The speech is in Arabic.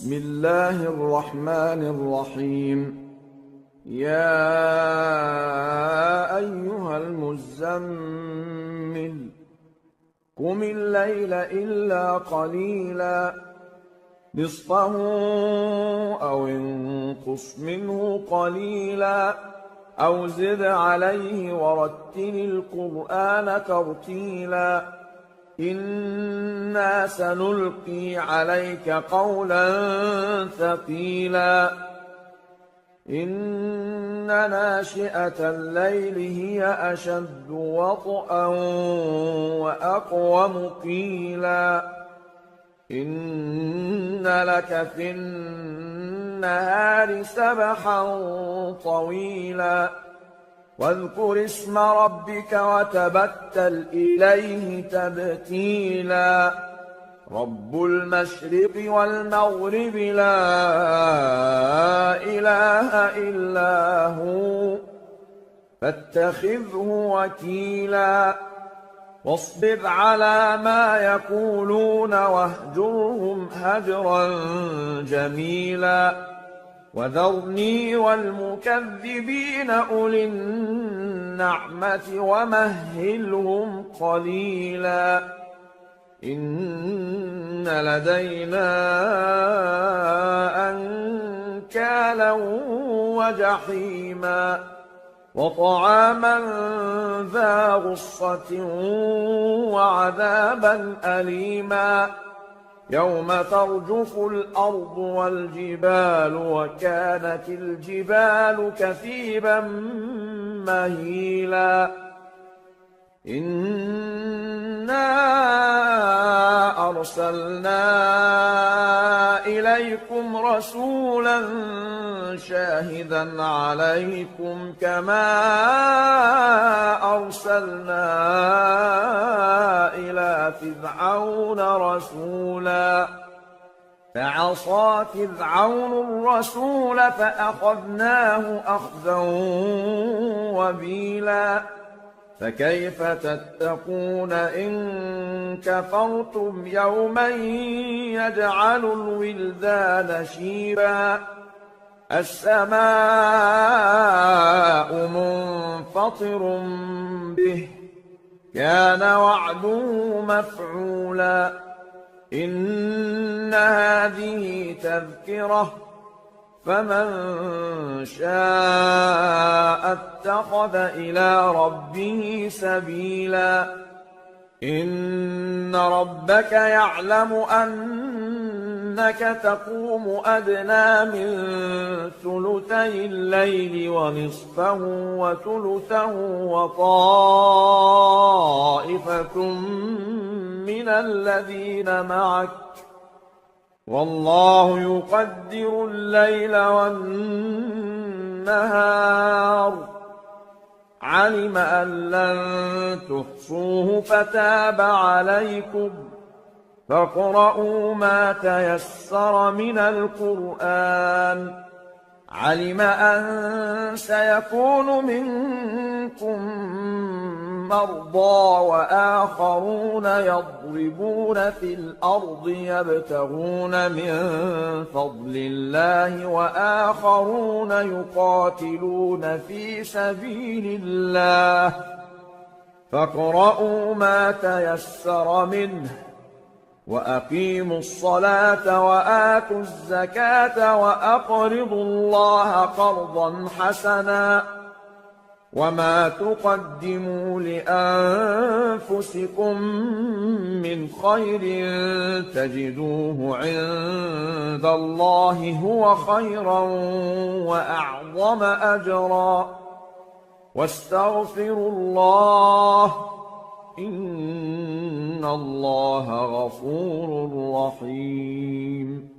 بسم الله الرحمن الرحيم. يا أيها المزمل قم الليل إلا قليلا نصفه أو انقص منه قليلا أو زد عليه ورتل القرآن ترتيلا إنا سنلقي عليك قولا ثقيلا إن ناشئة الليل هي أشد وطئا وأقوم قيلا إن لك في النهار سبحا طويلا واذكر اسم ربك وتبتل إليه تبتيلا رب المشرق والمغرب لا إله إلا هو فاتخذه وكيلا واصبر على ما يقولون واهجرهم هجرا جميلا وذرني والمكذبين أولي النعمة ومهلهم قليلا إن لدينا أنكالا وجحيما وطعاما ذا غصة وعذابا أليما يوم ترجف الأرض والجبال وكانت الجبال كثيبا مهيلا إنا أرسلنا إليكم رسولا شاهدا عليكم كما أرسلنا إلى فرعون رسولا فعصى فرعون الرسول فأخذناه أخذا وبيلا فكيف تتقون إن كفرتم يوما يجعل الولدان شيبا السماء منفطر به كان وعده مفعولا إن هذه تذكرة فمن شاء اتخذ إلى ربه سبيلا إن ربك يعلم أنك تقوم أدنى من ثلثي الليل ونصفه وثلثه وطائفة من الذين معك والله يقدر الليل والنهار علم أن لن تحصوه فتاب عليكم فاقرؤوا ما تيسر من القرآن علم أن سيكون منكم مرضى وآخرون يضربون في الأرض يبتغون من فضل الله وآخرون يقاتلون في سبيل الله فاقرؤوا ما تيسر منه وأقيموا الصلاة وآتوا الزكاة وأقرضوا الله قرضا حسنا وما تقدموا لأنفسكم من خير تجدوه عند الله هو خيرا وأعظم أجرا واستغفروا الله إن الله غفور رحيم.